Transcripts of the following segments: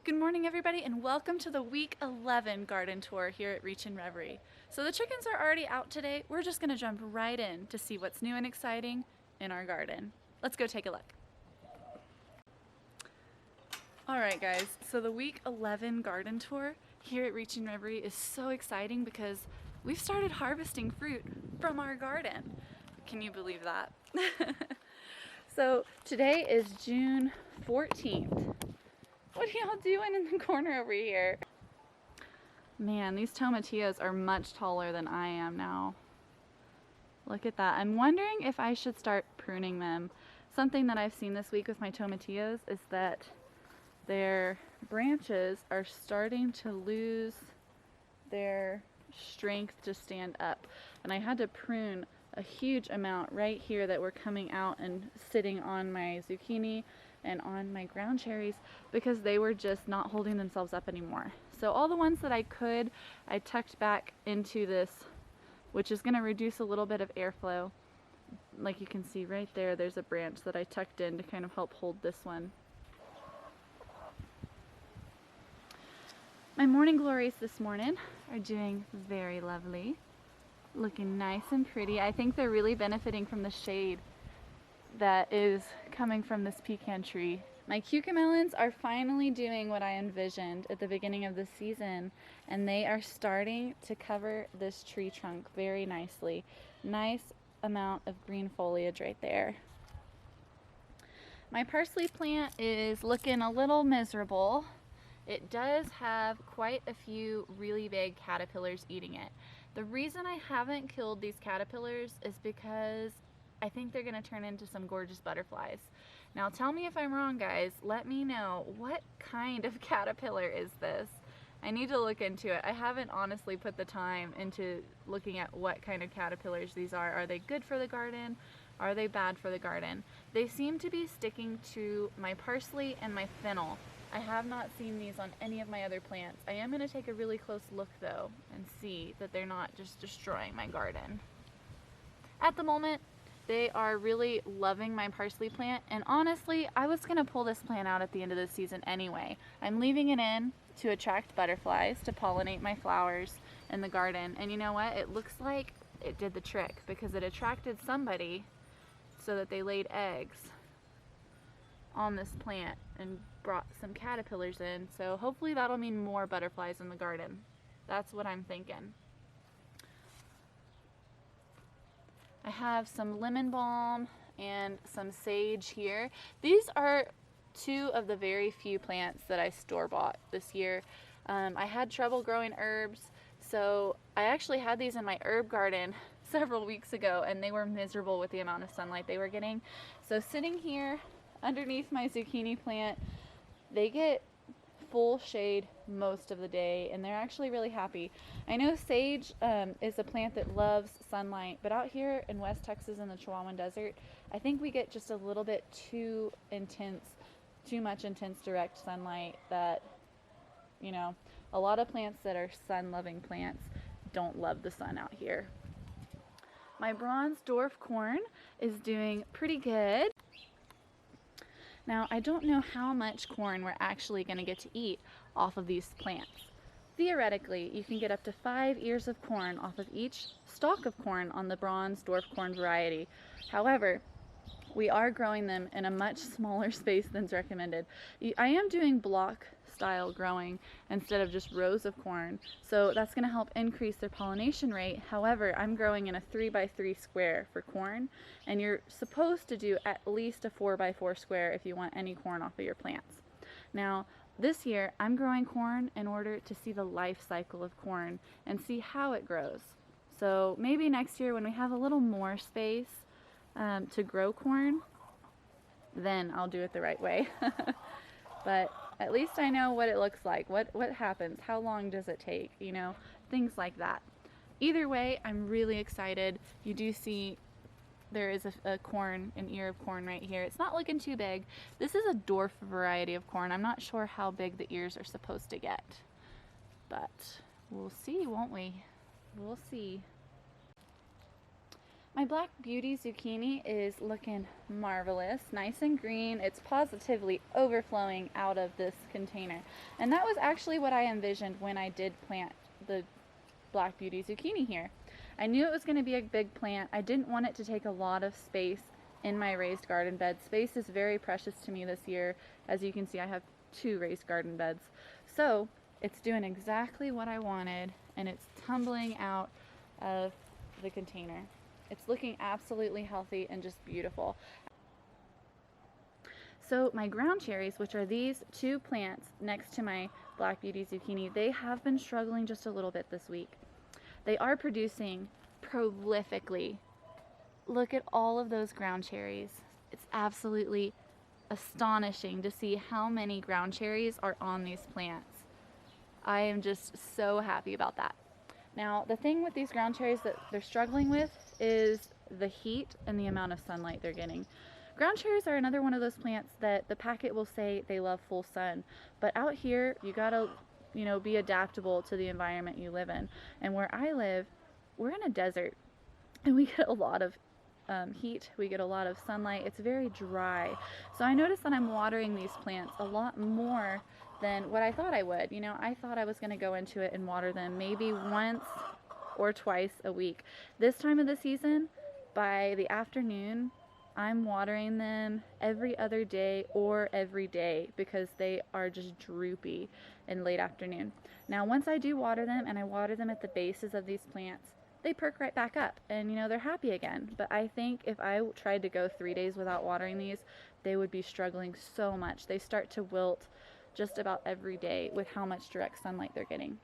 Good morning everybody and welcome to the week 11 garden tour here at Reachin Reverie. So the chickens are already out today. We're just going to jump right in to see what's new and exciting in our garden. Let's go take a look. Alright guys, so the week 11 garden tour here at Reachin Reverie is so exciting because we've started harvesting fruit from our garden. Can you believe that? So today is June 14th. What are y'all doing in the corner over here? Man, these tomatillos are much taller than I am now. Look at that. I'm wondering if I should start pruning them. Something that I've seen this week with my tomatillos is that their branches are starting to lose their strength to stand up. And I had to prune a huge amount right here that were coming out and sitting on my zucchini and on my ground cherries because they were just not holding themselves up anymore. So all the ones that I could, I tucked back into this, which is going to reduce a little bit of airflow. Like you can see right there, there's a branch that I tucked in to kind of help hold this one. My morning glories this morning are doing very lovely, looking nice and pretty. I think they're really benefiting from the shade that is coming from this pecan tree. My cucamelons are finally doing what I envisioned at the beginning of the season, and they are starting to cover this tree trunk very nicely. Nice amount of green foliage right there. My parsley plant is looking a little miserable. It does have quite a few really big caterpillars eating it. The reason I haven't killed these caterpillars is because I think they're going to turn into some gorgeous butterflies. Now tell me if I'm wrong, guys. Let me know, what kind of caterpillar is this? I need to look into it. I haven't honestly put the time into looking at what kind of caterpillars these are. Are they good for the garden? Are they bad for the garden? They seem to be sticking to my parsley and my fennel. I have not seen these on any of my other plants. I am going to take a really close look though and see that they're not just destroying my garden. At the moment, they are really loving my parsley plant, and honestly, I was going to pull this plant out at the end of the season anyway. I'm leaving it in to attract butterflies to pollinate my flowers in the garden, and you know what? It looks like it did the trick because it attracted somebody so that they laid eggs on this plant and brought some caterpillars in, so hopefully that'll mean more butterflies in the garden. That's what I'm thinking. I have some lemon balm and some sage here. These are two of the very few plants that I store-bought this year. I had trouble growing herbs, so I actually had these in my herb garden several weeks ago, and they were miserable with the amount of sunlight they were getting. So sitting here underneath my zucchini plant, they get full shade most of the day, and they're actually really happy. I know sage is a plant that loves sunlight, but out here in West Texas in the Chihuahuan Desert, I think we get just a little bit too much intense direct sunlight that, you know, a lot of plants that are sun-loving plants don't love the sun out here. My bronze dwarf corn is doing pretty good. Now, I don't know how much corn we're actually going to get to eat off of these plants. Theoretically, you can get up to 5 ears of corn off of each stalk of corn on the bronze dwarf corn variety. However, we are growing them in a much smaller space than's recommended. I am doing block style growing instead of just rows of corn, so that's going to help increase their pollination rate. However, I'm growing in a 3x3 square for corn, and you're supposed to do at least a 4x4 square if you want any corn off of your plants. Now, this year I'm growing corn in order to see the life cycle of corn and see how it grows. So maybe next year when we have a little more space to grow corn, then I'll do it the right way. But at least I know what it looks like, what happens, how long does it take, you know, things like that. Either way, I'm really excited. You do see there is an ear of corn right here. It's not looking too big. This is a dwarf variety of corn. I'm not sure how big the ears are supposed to get, but we'll see, won't we? We'll see. My Black Beauty zucchini is looking marvelous, nice and green. It's positively overflowing out of this container. And that was actually what I envisioned when I did plant the Black Beauty zucchini here. I knew it was going to be a big plant. I didn't want it to take a lot of space in my raised garden bed. Space is very precious to me this year. As you can see, I have 2 raised garden beds. So it's doing exactly what I wanted, and it's tumbling out of the container. It's looking absolutely healthy and just beautiful. So my ground cherries, which are these 2 plants next to my Black Beauty zucchini, they have been struggling just a little bit this week. They are producing prolifically. Look at all of those ground cherries. It's absolutely astonishing to see how many ground cherries are on these plants. I am just so happy about that. Now, the thing with these ground cherries that they're struggling with is the heat and the amount of sunlight they're getting. Ground cherries are another one of those plants that the packet will say they love full sun, but out here you gotta, be adaptable to the environment you live in. And where I live, we're in a desert, and we get a lot of heat, we get a lot of sunlight. It's very dry. So I noticed that I'm watering these plants a lot more than what I thought I would. I thought I was going to go into it and water them maybe once or twice a week. This time of the season, by the afternoon, I'm watering them every other day or every day because they are just droopy in late afternoon. Now, once I do water them, and I water them at the bases of these plants, they perk right back up and they're happy again. But I think if I tried to go 3 days without watering these, they would be struggling so much. They start to wilt just about every day with how much direct sunlight they're getting.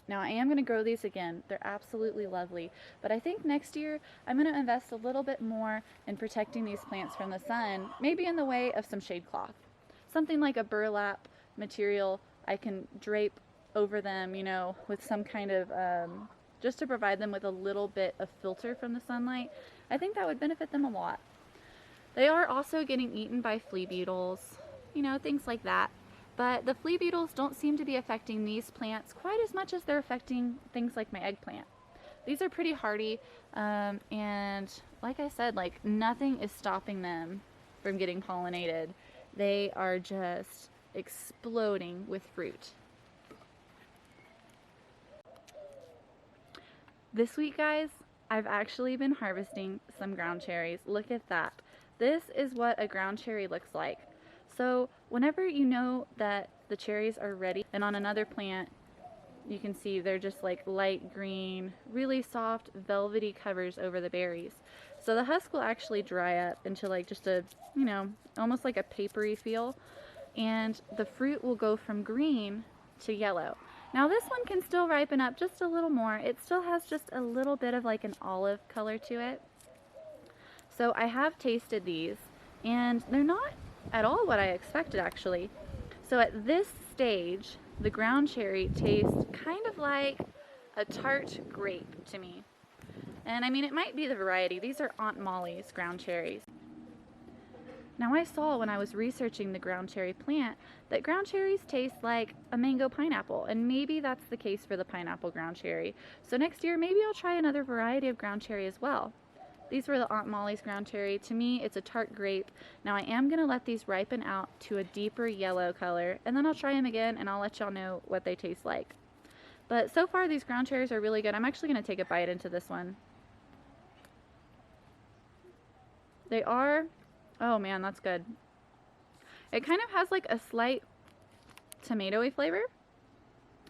Now, I am going to grow these again. They're absolutely lovely, but I think next year I'm going to invest a little bit more in protecting these plants from the sun, maybe in the way of some shade cloth. Something like a burlap material I can drape over them, with some kind of, just to provide them with a little bit of filter from the sunlight. I think that would benefit them a lot. They are also getting eaten by flea beetles, things like that. But the flea beetles don't seem to be affecting these plants quite as much as they're affecting things like my eggplant. These are pretty hardy, and like I said, nothing is stopping them from getting pollinated. They are just exploding with fruit. This week, guys, I've actually been harvesting some ground cherries. Look at that. This is what a ground cherry looks like. So whenever you know that the cherries are ready, and on another plant, you can see they're just light green, really soft, velvety covers over the berries. So the husk will actually dry up into just a, almost like a papery feel, and the fruit will go from green to yellow. Now this one can still ripen up just a little more. It still has just a little bit of an olive color to it. So I have tasted these, and they're not at all what I expected, actually. So at this stage, the ground cherry tastes kind of like a tart grape to me. And I mean, it might be the variety. These are Aunt Molly's ground cherries. Now, I saw when I was researching the ground cherry plant that ground cherries taste like a mango pineapple, and maybe that's the case for the pineapple ground cherry. So next year, maybe I'll try another variety of ground cherry as well. These were the Aunt Molly's ground cherry. To me, it's a tart grape. Now, I am going to let these ripen out to a deeper yellow color, and then I'll try them again, and I'll let y'all know what they taste like. But so far, these ground cherries are really good. I'm actually going to take a bite into this one. They are, oh man, that's good. It kind of has a slight tomatoey flavor,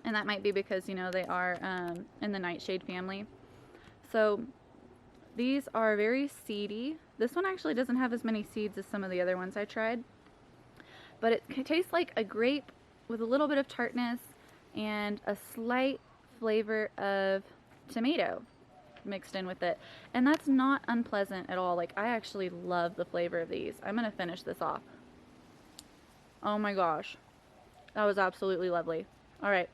and that might be because, they are in the nightshade family. So these are very seedy. This one actually doesn't have as many seeds as some of the other ones I tried. But it tastes like a grape with a little bit of tartness and a slight flavor of tomato mixed in with it. And that's not unpleasant at all. I actually love the flavor of these. I'm going to finish this off. Oh my gosh. That was absolutely lovely. Alright.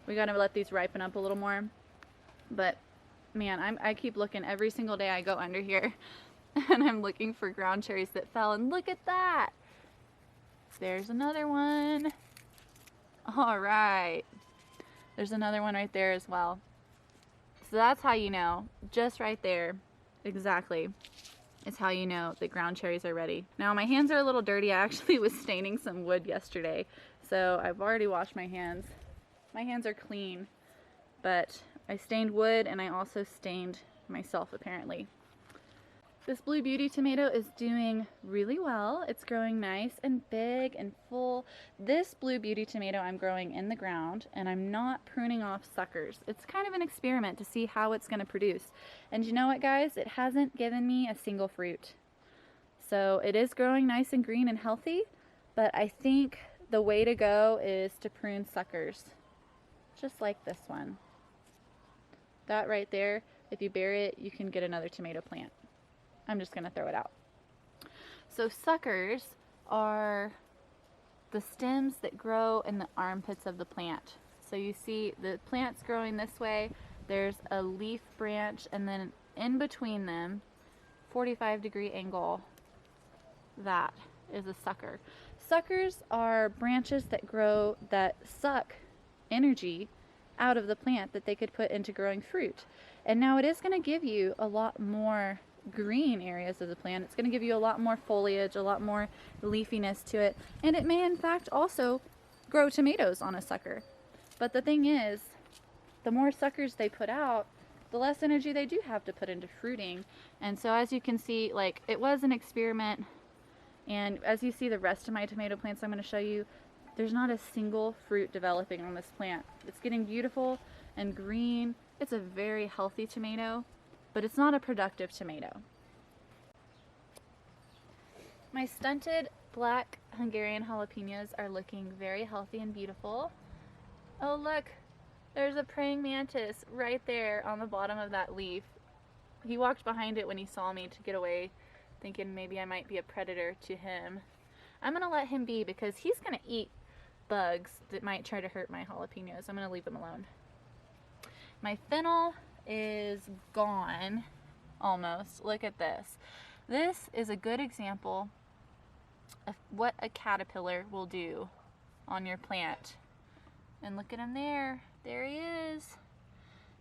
We got to let these ripen up a little more. But man, I keep looking every single day I go under here, and I'm looking for ground cherries that fell, and look at that! There's another one. Alright. There's another one right there as well. So that's how you know, just right there, exactly, is how you know the ground cherries are ready. Now my hands are a little dirty. I actually was staining some wood yesterday, so I've already washed my hands. My hands are clean, but I stained wood and I also stained myself apparently. This Blue Beauty tomato is doing really well. It's growing nice and big and full. This Blue Beauty tomato I'm growing in the ground, and I'm not pruning off suckers. It's kind of an experiment to see how it's going to produce. And you know what, guys? It hasn't given me a single fruit. So it is growing nice and green and healthy, but I think the way to go is to prune suckers, just like this one. That right there, if you bury it, you can get another tomato plant. I'm just going to throw it out. So suckers are the stems that grow in the armpits of the plant. So you see the plant's growing this way, there's a leaf branch, and then in between them, 45-degree angle, that is a sucker. Suckers are branches that grow that suck energy out of the plant that they could put into growing fruit. And now it is going to give you a lot more green areas of the plant. It's going to give you a lot more foliage, a lot more leafiness to it, and it may in fact also grow tomatoes on a sucker. But the thing is, the more suckers they put out, the less energy they do have to put into fruiting. And so as you can see, like, it was an experiment, and as you see the rest of my tomato plants I'm going to show you, there's not a single fruit developing on this plant. It's getting beautiful and green. It's a very healthy tomato, but it's not a productive tomato. My stunted black Hungarian jalapenos are looking very healthy and beautiful. Oh look, there's a praying mantis right there on the bottom of that leaf. He walked behind it when he saw me to get away, thinking maybe I might be a predator to him. I'm gonna let him be because he's gonna eat bugs that might try to hurt my jalapenos. I'm gonna leave them alone. My fennel is gone almost. Look at this. This is a good example of what a caterpillar will do on your plant. And look at him there. There he is.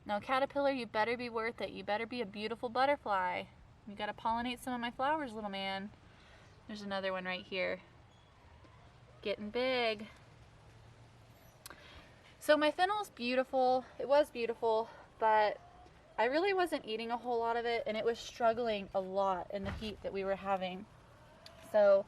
Now caterpillar, you better be worth it. You better be a beautiful butterfly. You gotta pollinate some of my flowers, little man. There's another one right here. Getting big. So my fennel's beautiful. It was beautiful, but I really wasn't eating a whole lot of it, and it was struggling a lot in the heat that we were having. So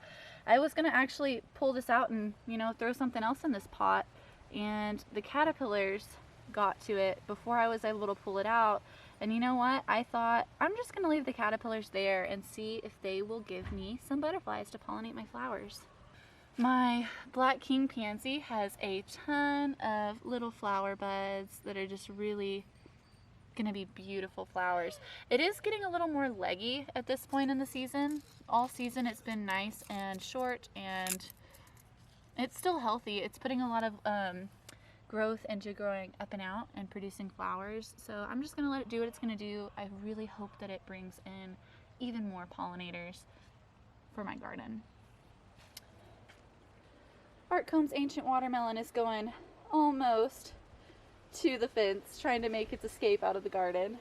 I was gonna actually pull this out and, you know, throw something else in this pot, and the caterpillars got to it before I was able to pull it out. And you know what? I thought I'm just gonna leave the caterpillars there and see if they will give me some butterflies to pollinate my flowers. My black king pansy has a ton of little flower buds that are just really gonna be beautiful flowers. It is getting a little more leggy at this point in the season. All season it's been nice and short, and it's still healthy. It's putting a lot of growth into growing up and out and producing flowers. So I'm just gonna let it do what it's gonna do. I really hope that it brings in even more pollinators for my garden. Artcomb's ancient watermelon is going almost to the fence, trying to make its escape out of the garden.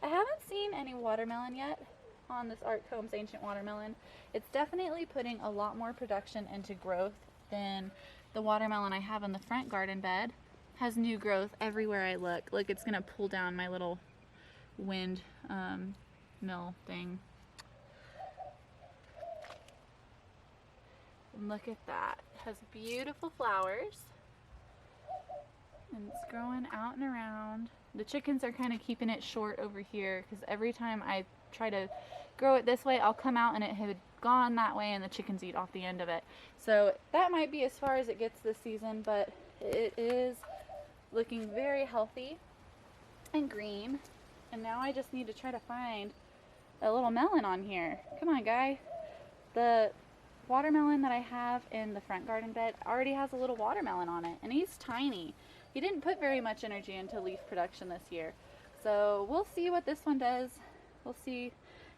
I haven't seen any watermelon yet on this Artcomb's ancient watermelon. It's definitely putting a lot more production into growth than the watermelon I have in the front garden bed. Has new growth everywhere I look. Look, it's gonna pull down my little wind mill thing. And look at that. It has beautiful flowers. And it's growing out and around. The chickens are kind of keeping it short over here because every time I try to grow it this way, I'll come out and it had gone that way and the chickens eat off the end of it. So that might be as far as it gets this season, but it is looking very healthy and green. And now I just need to try to find a little melon on here. Come on, guy. The watermelon that I have in the front garden bed already has a little watermelon on it, and he's tiny. He didn't put very much energy into leaf production this year. So we'll see what this one does. We'll see.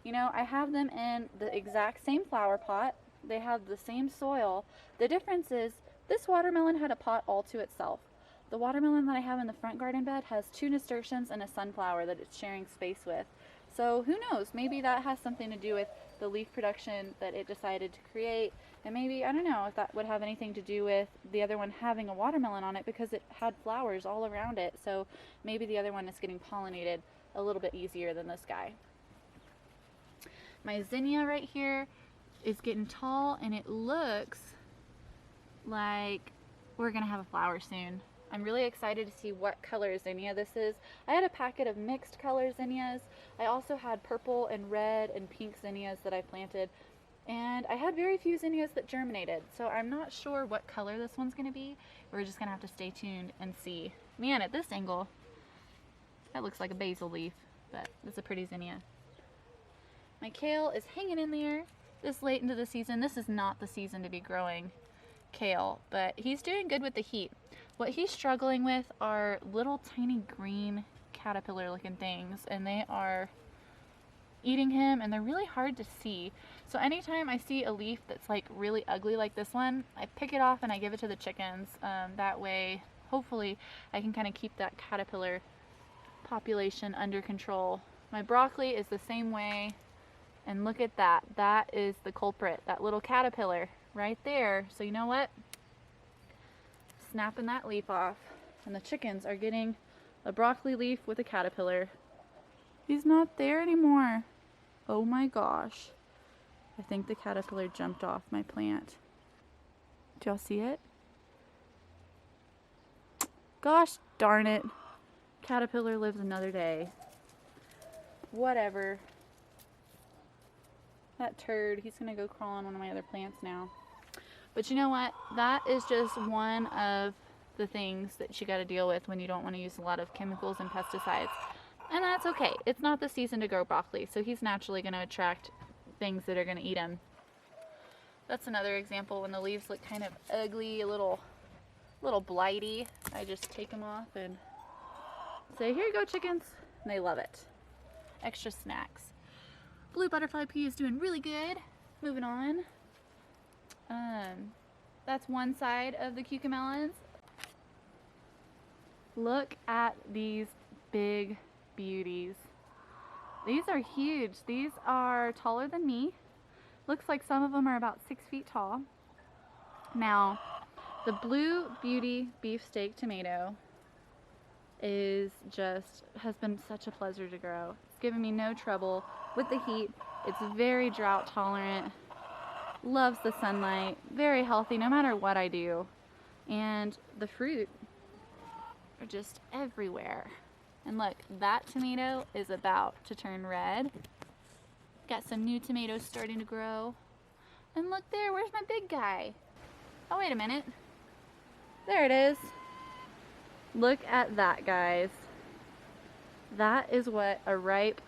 You know, I have them in the exact same flower pot. They have the same soil. The difference is this watermelon had a pot all to itself. The watermelon that I have in the front garden bed has 2 nasturtiums and a sunflower that it's sharing space with. So who knows, maybe that has something to do with the leaf production that it decided to create. And maybe, I don't know if that would have anything to do with the other one having a watermelon on it, because it had flowers all around it. So maybe the other one is getting pollinated a little bit easier than this guy. My zinnia right here is getting tall, and it looks like we're gonna have a flower soon. I'm really excited to see what color zinnia this is. I had a packet of mixed color zinnias. I also had purple and red and pink zinnias that I planted, and I had very few zinnias that germinated, so I'm not sure what color this one's gonna be. We're just gonna have to stay tuned and see. Man, at this angle, that looks like a basil leaf, but it's a pretty zinnia. My kale is hanging in there this late into the season. This is not the season to be growing kale, but he's doing good with the heat. What he's struggling with are little tiny green caterpillar looking things, and they are eating him, and they're really hard to see. So anytime I see a leaf that's like really ugly like this one, I pick it off and I give it to the chickens. That way, hopefully, I can kind of keep that caterpillar population under control. My broccoli is the same way, and look at that. That is the culprit, that little caterpillar right there. So you know what? Snapping that leaf off, and the chickens are getting a broccoli leaf with a caterpillar. He's not there anymore. Oh my gosh. I think the caterpillar jumped off my plant. Do y'all see it? Gosh darn it. Caterpillar lives another day. Whatever. That turd, he's gonna go crawl on one of my other plants now. But you know what? That is just one of the things that you got to deal with when you don't want to use a lot of chemicals and pesticides. And that's okay. It's not the season to grow broccoli, so he's naturally going to attract things that are going to eat him. That's another example when the leaves look kind of ugly, a little blighty. I just take them off and say, here you go, chickens. And they love it. Extra snacks. Blue butterfly pea is doing really good. Moving on. That's one side of the cucamelons. Look at these big beauties. These are huge. These are taller than me. Looks like some of them are about 6 feet tall. Now, the Blue Beauty beefsteak tomato has been such a pleasure to grow. It's given me no trouble with the heat. It's very drought tolerant. Loves the sunlight, very healthy no matter what I do, and the fruit are just everywhere. And look, that tomato is about to turn red. Got some new tomatoes starting to grow, and look there, where's my big guy? Oh, wait a minute, there it is. Look at that, guys. That is what a ripe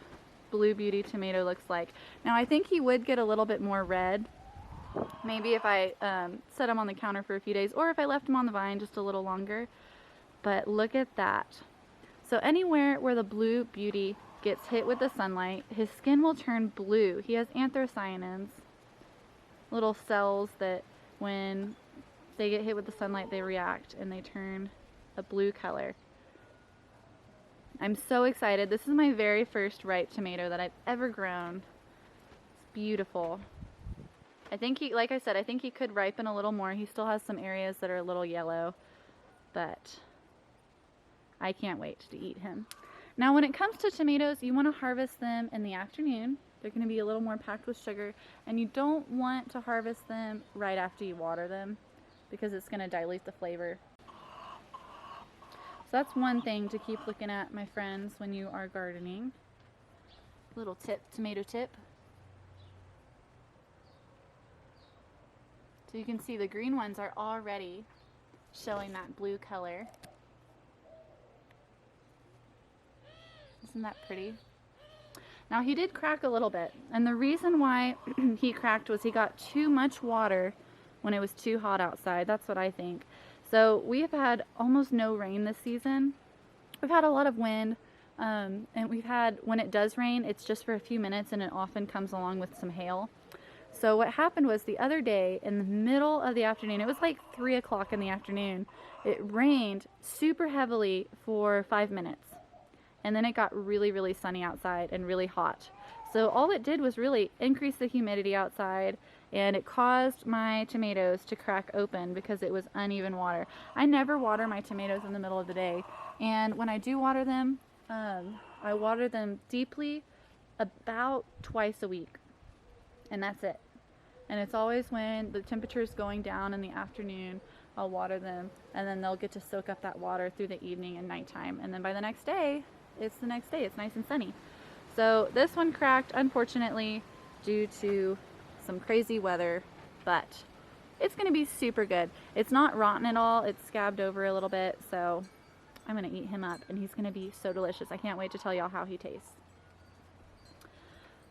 Blue Beauty tomato looks like. Now I think he would get a little bit more red, maybe if I set them on the counter for a few days, or if I left them on the vine just a little longer. But look at that. So anywhere where the Blue Beauty gets hit with the sunlight, his skin will turn blue. He has anthocyanins, little cells that when they get hit with the sunlight, they react and they turn a blue color. I'm so excited. This is my very first ripe tomato that I've ever grown. It's beautiful. I think he, like I said, I think he could ripen a little more. He still has some areas that are a little yellow, but I can't wait to eat him. Now, when it comes to tomatoes, you want to harvest them in the afternoon. They're going to be a little more packed with sugar, and you don't want to harvest them right after you water them because it's going to dilute the flavor. So that's one thing to keep looking at, my friends, when you are gardening. Little tip, tomato tip. So you can see the green ones are already showing that blue color. Isn't that pretty? Now he did crack a little bit, and the reason why he cracked was he got too much water when it was too hot outside. That's what I think. So we have had almost no rain this season. We've had a lot of wind, and we've had, when it does rain, it's just for a few minutes, and it often comes along with some hail. So what happened was the other day in the middle of the afternoon, it was like 3 o'clock in the afternoon, it rained super heavily for 5 minutes. and then it got really, really sunny outside and really hot. So all it did was really increase the humidity outside, and it caused my tomatoes to crack open because it was uneven water. I never water my tomatoes in the middle of the day, and when I do water them, I water them deeply about twice a week, and that's it. And it's always when the temperature is going down in the afternoon, I'll water them, and then they'll get to soak up that water through the evening and nighttime, and then by the next day, it's the next day. It's nice and sunny. So this one cracked, unfortunately, due to some crazy weather, but it's going to be super good. It's not rotten at all. It's scabbed over a little bit, so I'm going to eat him up, and he's going to be so delicious. I can't wait to tell y'all how he tastes.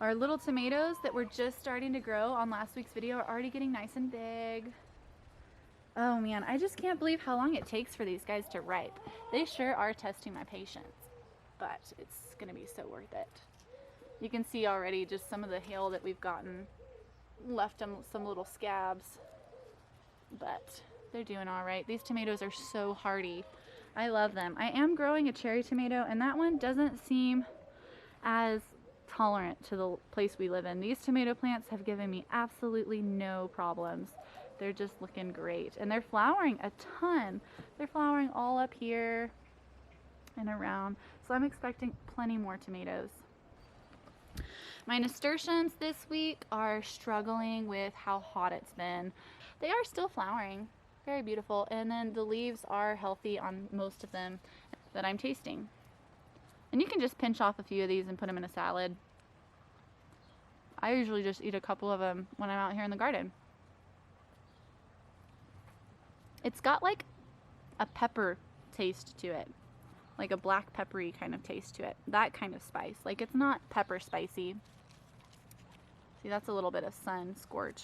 Our little tomatoes that were just starting to grow on last week's video are already getting nice and big. Oh man, I just can't believe how long it takes for these guys to ripe. They sure are testing my patience, but it's going to be so worth it. You can see already just some of the hail that we've gotten left them some little scabs, but they're doing all right. These tomatoes are so hardy. I love them. I am growing a cherry tomato, and that one doesn't seem as tolerant to the place we live in. These tomato plants have given me absolutely no problems. They're just looking great, and they're flowering a ton. They're flowering all up here and around, so I'm expecting plenty more tomatoes. My nasturtiums this week are struggling with how hot it's been. They are still flowering, very beautiful, and then the leaves are healthy on most of them that I'm tasting. And you can just pinch off a few of these and put them in a salad. I usually just eat a couple of them when I'm out here in the garden. It's got like a pepper taste to it, like a black peppery kind of taste to it. That kind of spice. Like, it's not pepper spicy. See, that's a little bit of sun scorch.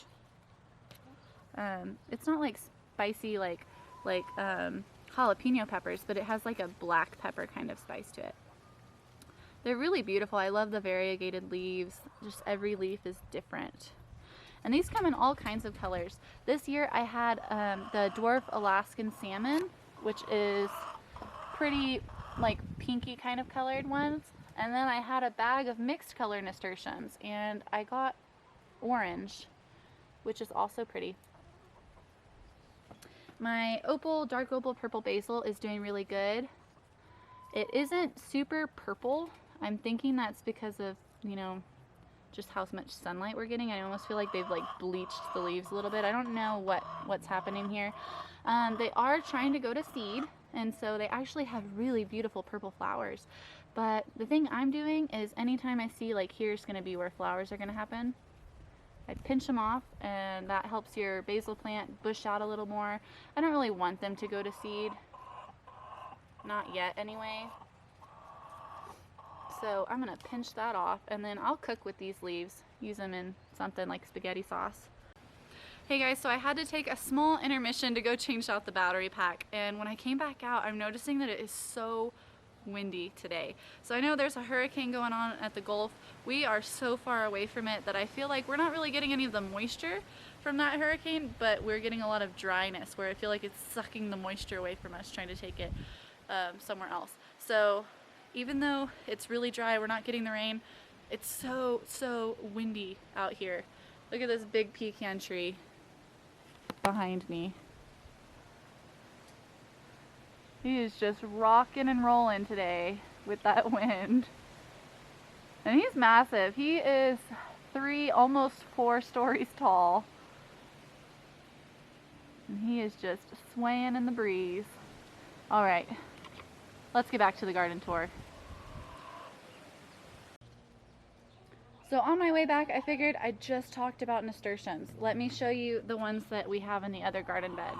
It's not like spicy like jalapeno peppers, but it has like a black pepper kind of spice to it. They're really beautiful. I love the variegated leaves. Just every leaf is different. And these come in all kinds of colors. This year I had the dwarf Alaskan salmon, which is pretty like pinky kind of colored ones. And then I had a bag of mixed color nasturtiums, and I got orange, which is also pretty. My opal, dark opal purple basil is doing really good. It isn't super purple. I'm thinking that's because of, you know, just how much sunlight we're getting. I almost feel like they've like bleached the leaves a little bit. I don't know what's happening here. They are trying to go to seed, and so they actually have really beautiful purple flowers. But the thing I'm doing is anytime I see like here's going to be where flowers are going to happen, I pinch them off, and that helps your basil plant bush out a little more. I don't really want them to go to seed. Not yet anyway. So I'm going to pinch that off, and then I'll cook with these leaves. Use them in something like spaghetti sauce. Hey guys, so I had to take a small intermission to go change out the battery pack, and when I came back out, I'm noticing that it is so windy today. So I know there's a hurricane going on at the Gulf. We are so far away from it that I feel like we're not really getting any of the moisture from that hurricane, but we're getting a lot of dryness where I feel like it's sucking the moisture away from us, trying to take it somewhere else. So even though it's really dry, we're not getting the rain, it's so windy out here. Look at this big pecan tree behind me. He is just rocking and rolling today with that wind. And he's massive. He is 3, almost 4 stories tall. And he is just swaying in the breeze. All right, let's get back to the garden tour. So on my way back, I figured I just talked about nasturtiums. Let me show you the ones that we have in the other garden bed.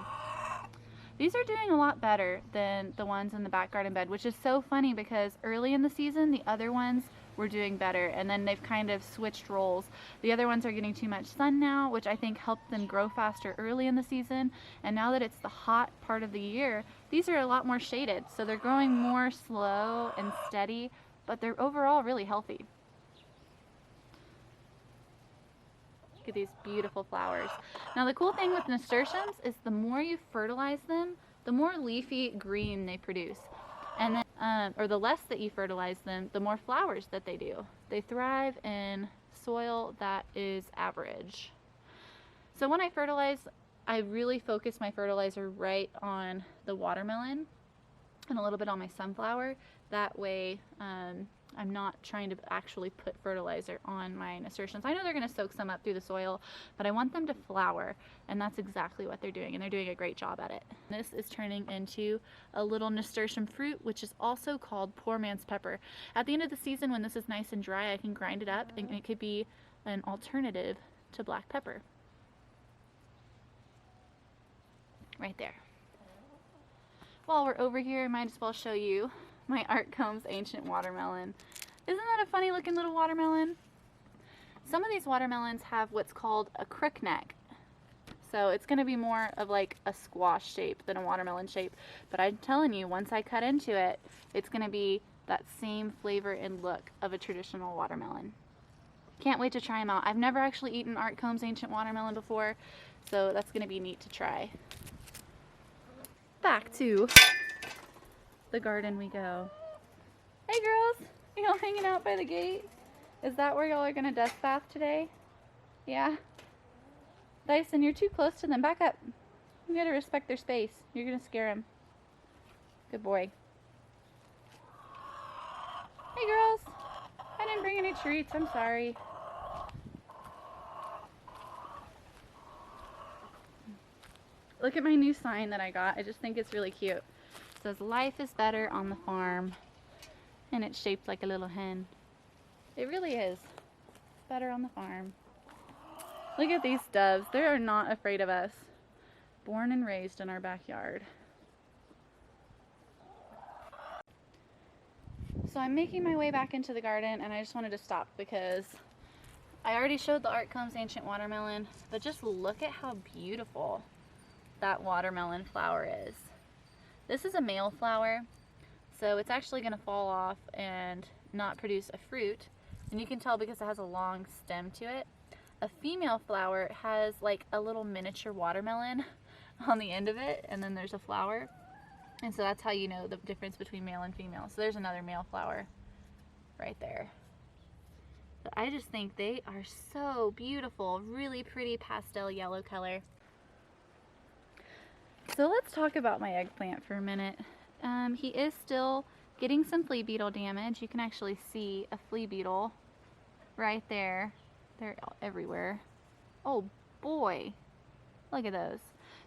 These are doing a lot better than the ones in the back garden bed, which is so funny because early in the season, the other ones were doing better, and then they've kind of switched roles. The other ones are getting too much sun now, which I think helped them grow faster early in the season, and now that it's the hot part of the year, these are a lot more shaded, so they're growing more slow and steady, but they're overall really healthy. Look at these beautiful flowers. Now the cool thing with nasturtiums is the more you fertilize them, the more leafy green they produce. And then or the less that you fertilize them, the more flowers that they do. They thrive in soil that is average. So when I fertilize, I really focus my fertilizer right on the watermelon and a little bit on my sunflower. That way, I'm not trying to actually put fertilizer on my nasturtiums. I know they're going to soak some up through the soil, but I want them to flower, and that's exactly what they're doing, and they're doing a great job at it. This is turning into a little nasturtium fruit, which is also called poor man's pepper. At the end of the season, when this is nice and dry, I can grind it up, and it could be an alternative to black pepper. Right there. While we're over here, I might as well show you my Art Combs Ancient Watermelon. Isn't that a funny looking little watermelon? Some of these watermelons have what's called a crook neck. So it's going to be more of like a squash shape than a watermelon shape. But I'm telling you, once I cut into it, it's going to be that same flavor and look of a traditional watermelon. Can't wait to try them out. I've never actually eaten Art Combs Ancient Watermelon before, so that's going to be neat to try. Back to the garden we go. Hey girls, y'all hanging out by the gate? Is that where y'all are gonna dust bath today? Yeah? Dyson, you're too close to them. Back up. You gotta respect their space. You're gonna scare them. Good boy. Hey girls, I didn't bring any treats. I'm sorry. Look at my new sign that I got. I just think it's really cute. It says, "Life is better on the farm." And it's shaped like a little hen. It really is. Better on the farm. Look at these doves. They are not afraid of us. Born and raised in our backyard. So I'm making my way back into the garden, and I just wanted to stop because I already showed the Art Combs Ancient Watermelon, but just look at how beautiful that watermelon flower is. This is a male flower, so it's actually going to fall off and not produce a fruit, and you can tell because it has a long stem to it. A female flower has like a little miniature watermelon on the end of it, and then there's a flower, and so that's how you know the difference between male and female. So there's another male flower right there. But I just think they are so beautiful, really pretty pastel yellow color. So let's talk about my eggplant for a minute. He is still getting some flea beetle damage. You can actually see a flea beetle right there. They're everywhere. Oh boy, look at those.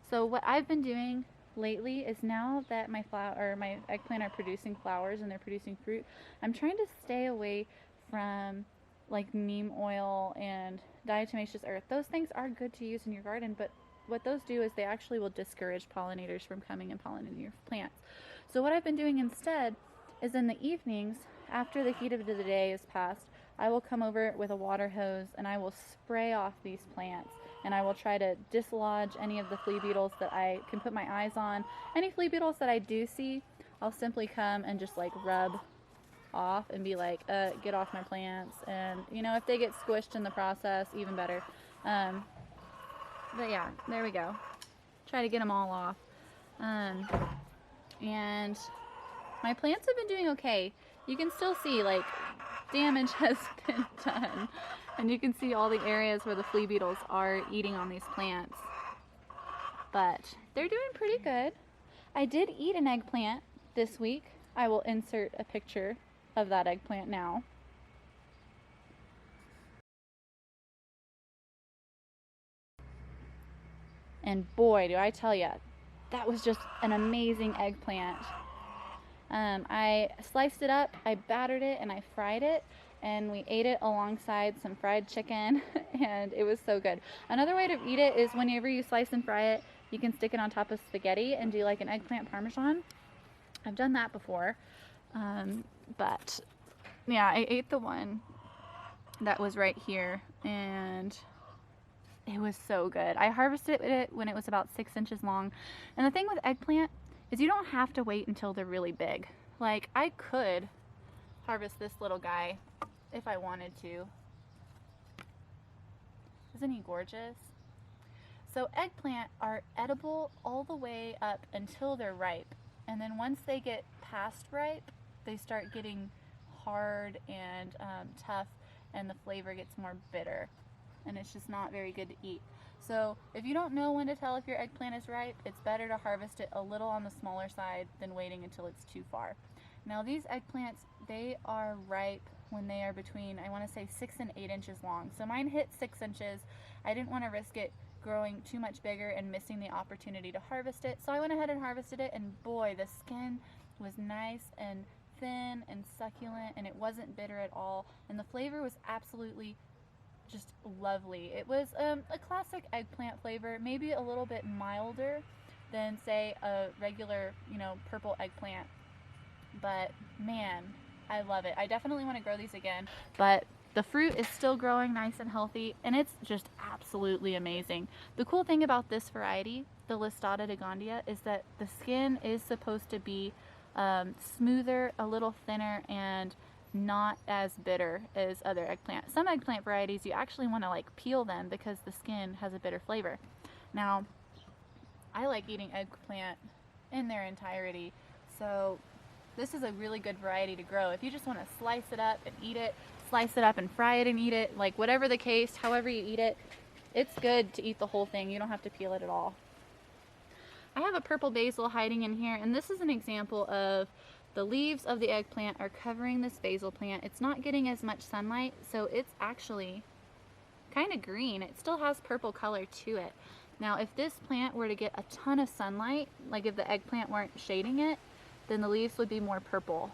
So what I've been doing lately is, now that my eggplant are producing flowers and they're producing fruit, I'm trying to stay away from like neem oil and diatomaceous earth. Those things are good to use in your garden, but what those do is they actually will discourage pollinators from coming and pollinating your plants. So what I've been doing instead is, in the evenings, after the heat of the day is passed, I will come over with a water hose and I will spray off these plants, and I will try to dislodge any of the flea beetles that I can put my eyes on. Any flea beetles that I do see, I'll simply come and just like rub off and be like, get off my plants. And you know, if they get squished in the process, even better. But yeah, there we go. Try to get them all off. And my plants have been doing okay. You can still see like damage has been done. And you can see all the areas where the flea beetles are eating on these plants. But they're doing pretty good. I did eat an eggplant this week. I will insert a picture of that eggplant now. And boy, do I tell you, that was just an amazing eggplant. I sliced it up, I battered it, and I fried it, and we ate it alongside some fried chicken, and it was so good. Another way to eat it is, whenever you slice and fry it, you can stick it on top of spaghetti and do like an eggplant parmesan. I've done that before, but yeah, I ate the one that was right here, and it was so good. I harvested it when it was about 6 inches long. And the thing with eggplant is you don't have to wait until they're really big. Like, I could harvest this little guy if I wanted to. Isn't he gorgeous? So eggplant are edible all the way up until they're ripe. And then once they get past ripe, they start getting hard and tough, and the flavor gets more bitter, and it's just not very good to eat. So if you don't know when to tell if your eggplant is ripe, it's better to harvest it a little on the smaller side than waiting until it's too far. Now these eggplants, they are ripe when they are between, I want to say 6 and 8 inches long. So mine hit 6 inches. I didn't want to risk it growing too much bigger and missing the opportunity to harvest it. So I went ahead and harvested it, and boy, the skin was nice and thin and succulent, and it wasn't bitter at all, and the flavor was absolutely just lovely. It was a classic eggplant flavor, maybe a little bit milder than say a regular, purple eggplant, but man, I love it. I definitely want to grow these again, but the fruit is still growing nice and healthy, and it's just absolutely amazing. The cool thing about this variety, the Listata de Gandia, is that the skin is supposed to be smoother, a little thinner, and not as bitter as other eggplant. Some eggplant varieties, you actually want to like peel them because the skin has a bitter flavor. Now, I like eating eggplant in their entirety, so this is a really good variety to grow. If you just want to slice it up and eat it, slice it up and fry it and eat it, like whatever the case, however you eat it, it's good to eat the whole thing. You don't have to peel it at all. I have a purple basil hiding in here, and this is an example of the leaves of the eggplant are covering this basil plant. It's not getting as much sunlight, so it's actually kind of green. It still has purple color to it. Now, if this plant were to get a ton of sunlight, like if the eggplant weren't shading it, then the leaves would be more purple.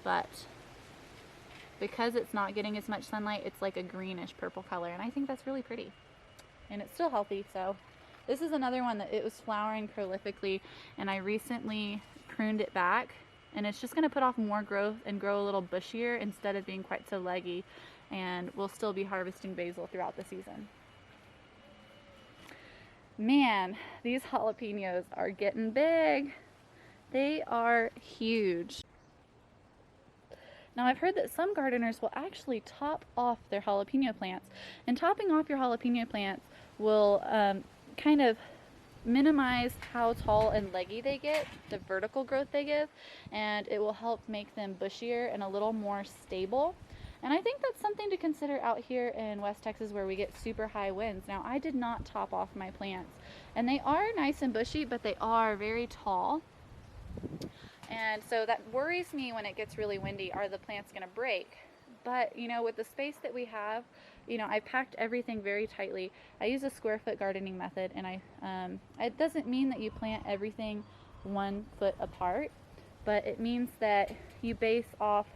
But because it's not getting as much sunlight, it's like a greenish purple color, and I think that's really pretty. And it's still healthy, so. This is another one that it was flowering prolifically, and I recently pruned it back, and it's just going to put off more growth and grow a little bushier instead of being quite so leggy, and we'll still be harvesting basil throughout the season. Man, these jalapenos are getting big. They are huge. Now, I've heard that some gardeners will actually top off their jalapeno plants, and topping off your jalapeno plants will kind of minimize how tall and leggy they get, the vertical growth they give, and it will help make them bushier and a little more stable. And I think that's something to consider out here in West Texas where we get super high winds. Now, I did not top off my plants, and they are nice and bushy, but they are very tall. And so that worries me when it gets really windy. Are the plants going to break? But, with the space that we have, I packed everything very tightly. I use a square foot gardening method, and it doesn't mean that you plant everything 1 foot apart, but it means that you base off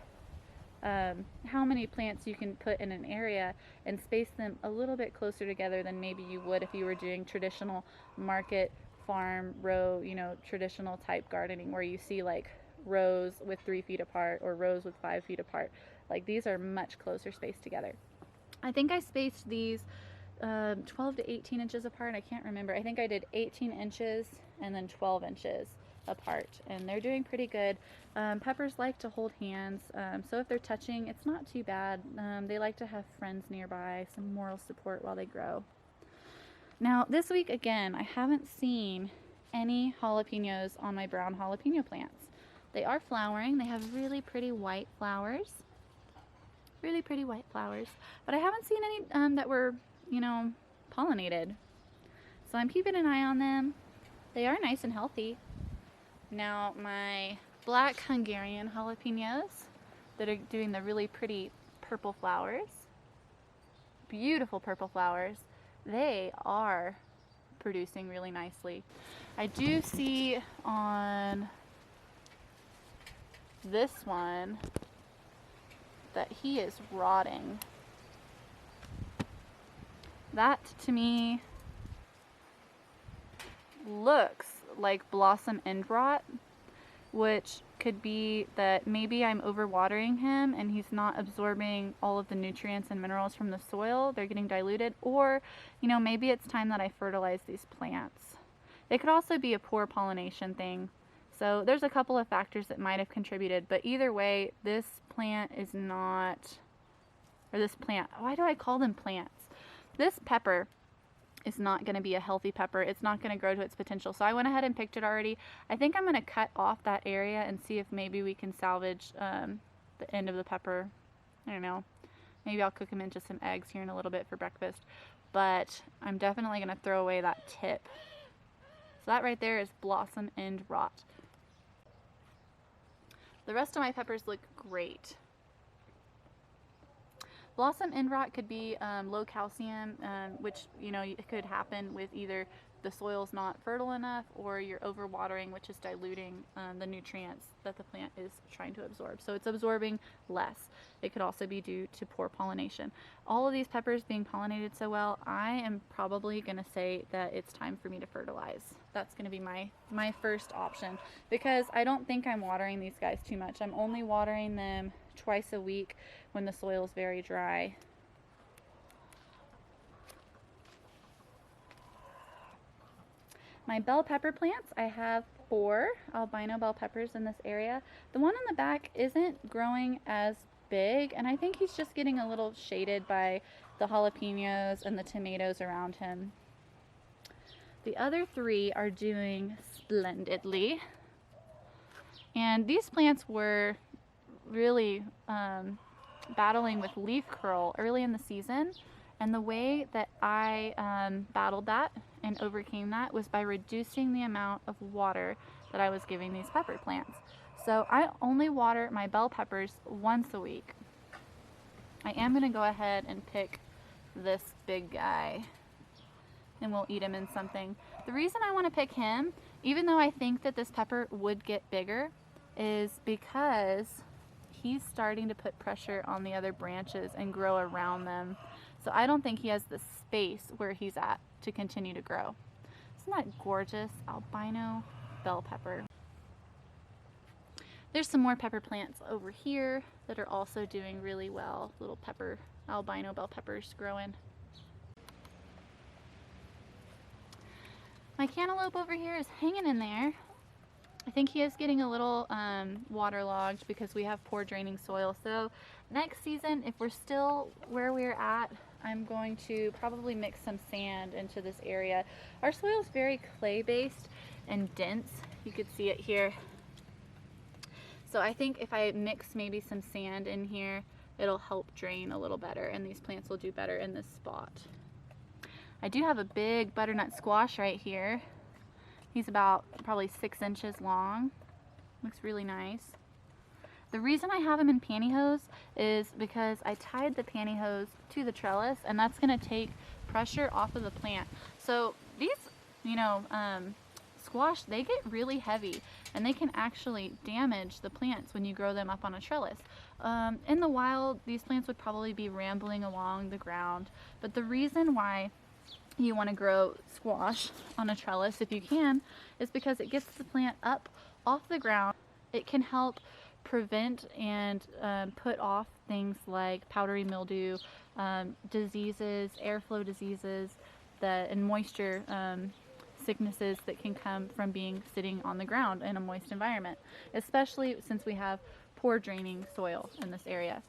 how many plants you can put in an area and space them a little bit closer together than maybe you would if you were doing traditional market farm row, traditional type gardening where you see like rows with 3 feet apart or rows with 5 feet apart. Like these are much closer spaced together. I think I spaced these 12 to 18 inches apart. I can't remember. I think I did 18 inches and then 12 inches apart, and they're doing pretty good. Peppers like to hold hands, so if they're touching, it's not too bad. They like to have friends nearby, some moral support while they grow. Now this week again, I haven't seen any jalapenos on my brown jalapeno plants. They are flowering. They have really pretty white flowers. Really pretty white flowers, but I haven't seen any that were, pollinated. So I'm keeping an eye on them. They are nice and healthy. Now my black Hungarian jalapenos that are doing the really pretty purple flowers, beautiful purple flowers, they are producing really nicely. I do see on this one that he is rotting. That to me looks like blossom end rot, which could be that maybe I'm overwatering him and he's not absorbing all of the nutrients and minerals from the soil. They're getting diluted, or maybe it's time that I fertilize these plants. It could also be a poor pollination thing. So there's a couple of factors that might have contributed, but either way, this plant is not, or this plant, why do I call them plants? This pepper is not going to be a healthy pepper. It's not going to grow to its potential. So I went ahead and picked it already. I think I'm going to cut off that area and see if maybe we can salvage the end of the pepper. I don't know. Maybe I'll cook them into some eggs here in a little bit for breakfast. But I'm definitely going to throw away that tip. So that right there is blossom end rot. The rest of my peppers look great. Blossom end rot could be low calcium, which, you know, it could happen with either the soil's not fertile enough or you're overwatering, which is diluting the nutrients that the plant is trying to absorb. So it's absorbing less. It could also be due to poor pollination. All of these peppers being pollinated so well, I am probably going to say that it's time for me to fertilize. That's going to be my first option, because I don't think I'm watering these guys too much. I'm only watering them twice a week when the soil is very dry. My bell pepper plants, I have 4 albino bell peppers in this area. The one in the back isn't growing as big, and I think he's just getting a little shaded by the jalapenos and the tomatoes around him. The other 3 are doing splendidly. And these plants were really battling with leaf curl early in the season. And the way that I battled that and overcame that was by reducing the amount of water that I was giving these pepper plants. So I only water my bell peppers once a week. I am going to go ahead and pick this big guy, and we'll eat him in something. The reason I want to pick him, even though I think that this pepper would get bigger, is because he's starting to put pressure on the other branches and grow around them. So I don't think he has the space where he's at to continue to grow. Isn't that gorgeous? Albino bell pepper. There's some more pepper plants over here that are also doing really well. Little pepper, albino bell peppers growing. My cantaloupe over here is hanging in there. I think he is getting a little waterlogged because we have poor draining soil. So next season, if we're still where we're at, I'm going to probably mix some sand into this area. Our soil is very clay-based and dense. You could see it here. So I think if I mix maybe some sand in here, it'll help drain a little better, and these plants will do better in this spot. I do have a big butternut squash right here. He's about probably 6 inches long. Looks really nice. The reason I have him in pantyhose is because I tied the pantyhose to the trellis, and that's going to take pressure off of the plant. So these, you know, squash, they get really heavy, and they can actually damage the plants when you grow them up on a trellis. In the wild, these plants would probably be rambling along the ground, but the reason why you want to grow squash on a trellis, if you can, is because it gets the plant up off the ground. It can help prevent and put off things like powdery mildew, diseases, airflow diseases, and moisture sicknesses that can come from being sitting on the ground in a moist environment, especially since we have poor draining soil in this area.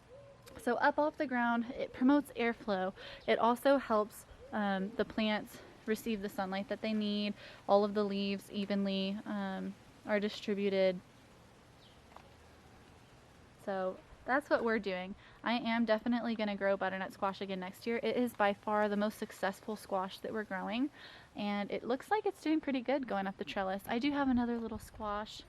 So up off the ground, it promotes airflow. It also helps the plants receive the sunlight that they need. All of the leaves evenly are distributed. So that's what we're doing. I am definitely going to grow butternut squash again next year. It is by far the most successful squash that we're growing, and it looks like it's doing pretty good going up the trellis. I do have another little squash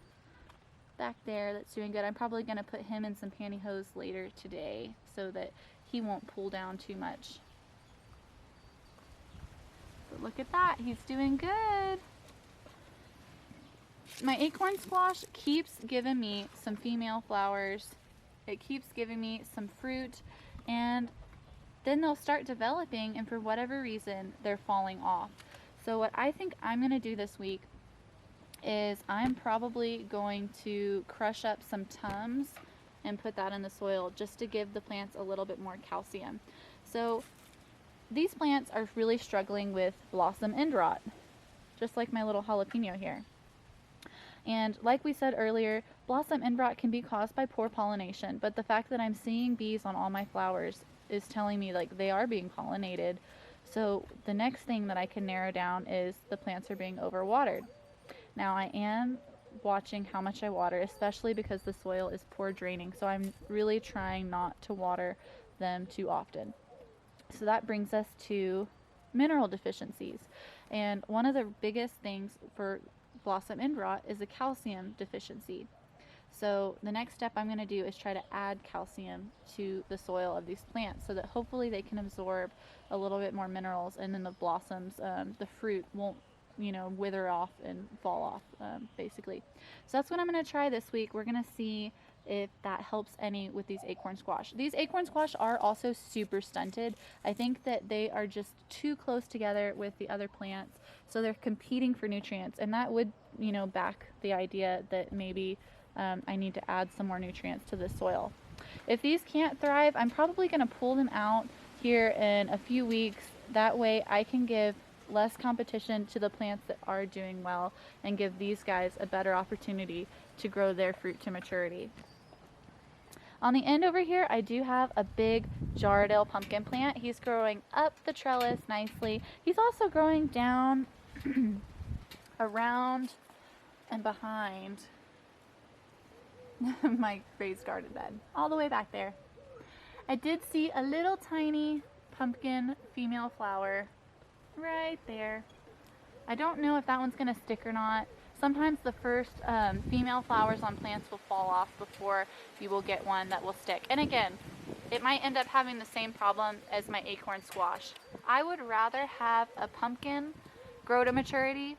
back there that's doing good. I'm probably going to put him in some pantyhose later today so that he won't pull down too much. But look at that, he's doing good. My acorn squash keeps giving me some female flowers. It keeps giving me some fruit, and then they'll start developing, and for whatever reason, they're falling off. So what I think I'm going to do this week is I'm probably going to crush up some Tums and put that in the soil just to give the plants a little bit more calcium. So these plants are really struggling with blossom end rot, just like my little jalapeno here. And like we said earlier, blossom end rot can be caused by poor pollination, but the fact that I'm seeing bees on all my flowers is telling me like they are being pollinated. So the next thing that I can narrow down is the plants are being overwatered. Now I am watching how much I water, especially because the soil is poor draining. So I'm really trying not to water them too often. So that brings us to mineral deficiencies. And one of the biggest things for blossom end rot is a calcium deficiency. So the next step I'm going to do is try to add calcium to the soil of these plants so that hopefully they can absorb a little bit more minerals, and then the blossoms, the fruit won't, wither off and fall off, basically. So that's what I'm going to try this week. We're going to see if that helps any with these acorn squash. These acorn squash are also super stunted. I think that they are just too close together with the other plants, so they're competing for nutrients, and that would, back the idea that maybe I need to add some more nutrients to the soil. If these can't thrive, I'm probably going to pull them out here in a few weeks. That way I can give less competition to the plants that are doing well and give these guys a better opportunity to grow their fruit to maturity. On the end over here, I do have a big Jardel pumpkin plant. He's growing up the trellis nicely. He's also growing down around and behind my raised garden bed, all the way back there. I did see a little tiny pumpkin female flower right there. I don't know if that one's gonna stick or not. Sometimes the first female flowers on plants will fall off before you will get one that will stick. And again, it might end up having the same problem as my acorn squash. I would rather have a pumpkin grow to maturity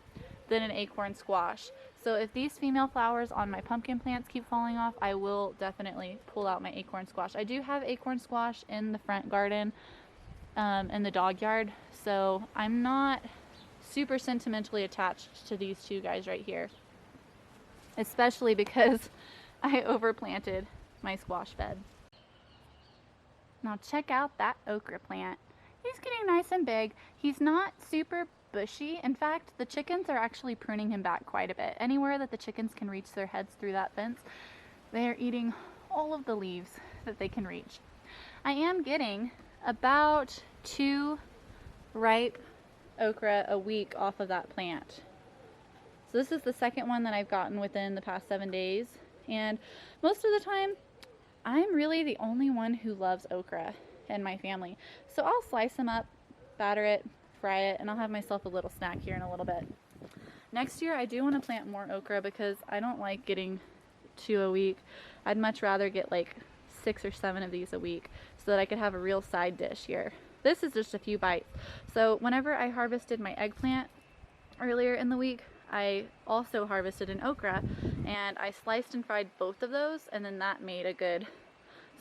than an acorn squash. So if these female flowers on my pumpkin plants keep falling off, I will definitely pull out my acorn squash. I do have acorn squash in the front garden, in the dog yard, so I'm not super sentimentally attached to these two guys right here, especially because I overplanted my squash bed. Now check out that okra plant. He's getting nice and big. He's not super bushy. In fact, the chickens are actually pruning him back quite a bit. Anywhere that the chickens can reach their heads through that fence, they are eating all of the leaves that they can reach. I am getting about 2 ripe okra a week off of that plant. So this is the second one that I've gotten within the past 7 days, and most of the time I'm really the only one who loves okra in my family. So I'll slice them up, batter it, fry it, and I'll have myself a little snack here in a little bit. Next year I do want to plant more okra because I don't like getting 2 a week. I'd much rather get like 6 or 7 of these a week so that I could have a real side dish here. This is just a few bites. So whenever I harvested my eggplant earlier in the week, I also harvested an okra, and I sliced and fried both of those, and then that made a good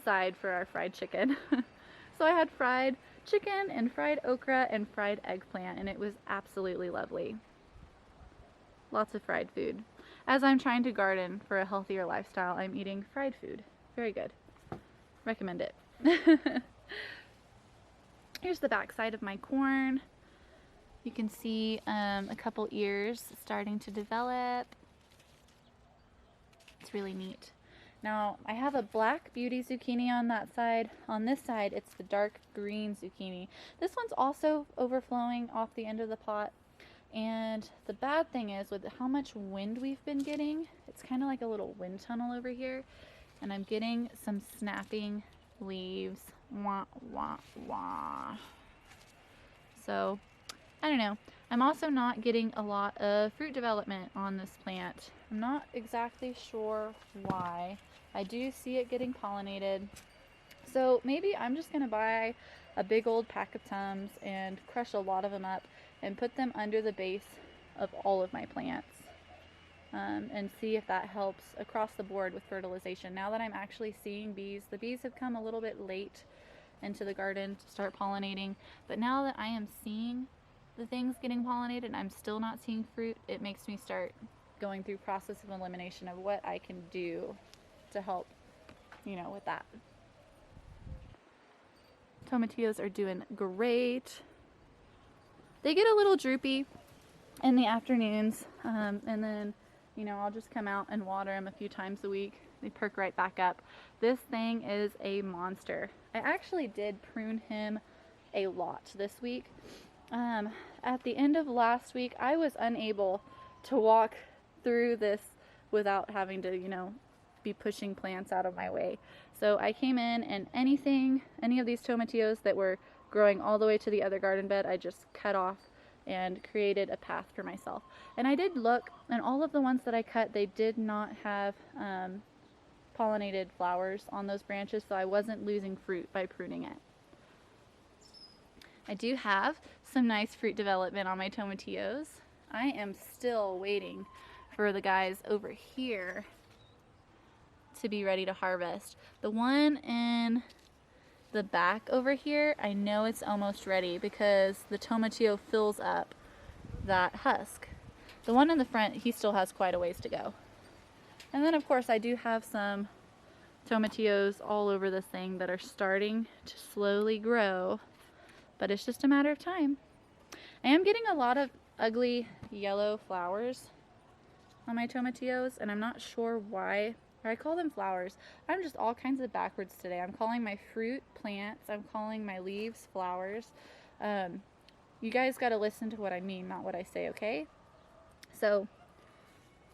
side for our fried chicken. So I had fried chicken and fried okra and fried eggplant, and it was absolutely lovely. Lots of fried food. As I'm trying to garden for a healthier lifestyle, I'm eating fried food. Very good. Recommend it. Here's the back side of my corn. You can see a couple ears starting to develop. It's really neat. Now, I have a black beauty zucchini on that side. On this side, it's the dark green zucchini. This one's also overflowing off the end of the pot. And the bad thing is, with how much wind we've been getting, it's kind of like a little wind tunnel over here. And I'm getting some snapping leaves. Wah, wah, wah. So, I don't know. I'm also not getting a lot of fruit development on this plant. I'm not exactly sure why. I do see it getting pollinated. So maybe I'm just going to buy a big old pack of Tums and crush a lot of them up and put them under the base of all of my plants. And see if that helps across the board with fertilization. Now that I'm actually seeing bees, the bees have come a little bit late into the garden to start pollinating, but now that I am seeing the things getting pollinated and I'm still not seeing fruit, it makes me start going through process of elimination of what I can do to help, with that. Tomatillos are doing great. They get a little droopy in the afternoons, and then I'll just come out and water them a few times a week. They perk right back up. This thing is a monster. I actually did prune him a lot this week. At the end of last week, I was unable to walk through this without having to, be pushing plants out of my way. So I came in, and any of these tomatillos that were growing all the way to the other garden bed, I just cut off and created a path for myself. And I did look, and all of the ones that I cut, they did not have pollinated flowers on those branches, so I wasn't losing fruit by pruning it. I do have some nice fruit development on my tomatillos. I am still waiting for the guys over here to be ready to harvest. The one in the back over here, I know it's almost ready because the tomatillo fills up that husk. The one in the front, he still has quite a ways to go. And then of course I do have some tomatillos all over this thing that are starting to slowly grow, but it's just a matter of time. I am getting a lot of ugly yellow flowers on my tomatillos, and I'm not sure why. Or I call them flowers. I'm just all kinds of backwards today. I'm calling my fruit plants. I'm calling my leaves flowers. You guys got to listen to what I mean, not what I say, okay? So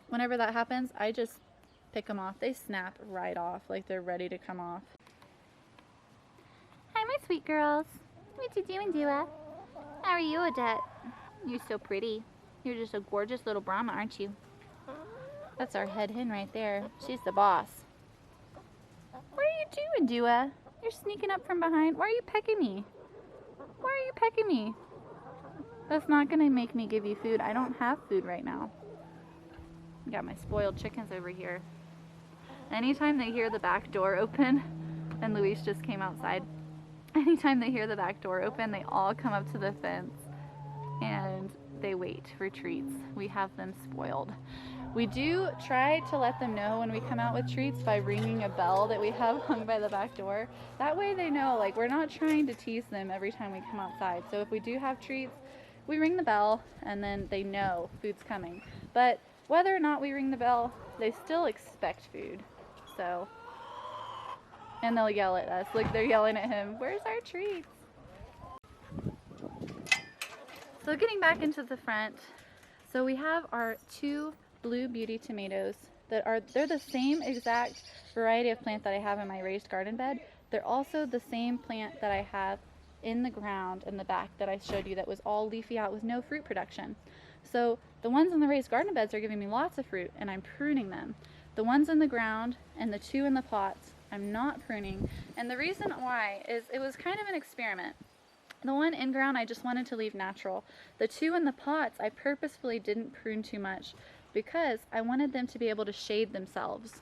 whenever that happens, I just pick them off. They snap right off like they're ready to come off. Hi, my sweet girls. What you doing, Dua? How are you, Odette? You're so pretty. You're just a gorgeous little Brahma, aren't you? That's our head hen right there. She's the boss. What are you doing, Dua? You're sneaking up from behind. Why are you pecking me? Why are you pecking me? That's not going to make me give you food. I don't have food right now. I got my spoiled chickens over here. Anytime they hear the back door open, and Luis just came outside, anytime they hear the back door open, they all come up to the fence and they wait for treats. We have them spoiled. We do try to let them know when we come out with treats by ringing a bell that we have hung by the back door. That way they know, like, we're not trying to tease them every time we come outside. So if we do have treats, we ring the bell and then they know food's coming. But whether or not we ring the bell, they still expect food. So, and they'll yell at us, like they're yelling at him, "Where's our treats?" So getting back into the front, so we have our two Blue Beauty tomatoes they're the same exact variety of plant that I have in my raised garden bed. They're also the same plant that I have in the ground in the back that I showed you that was all leafy out with no fruit production. So the ones in the raised garden beds are giving me lots of fruit and I'm pruning them. The ones in the ground and the two in the pots, I'm not pruning. And the reason why is it was kind of an experiment. The one in ground I just wanted to leave natural. The two in the pots I purposefully didn't prune too much because I wanted them to be able to shade themselves.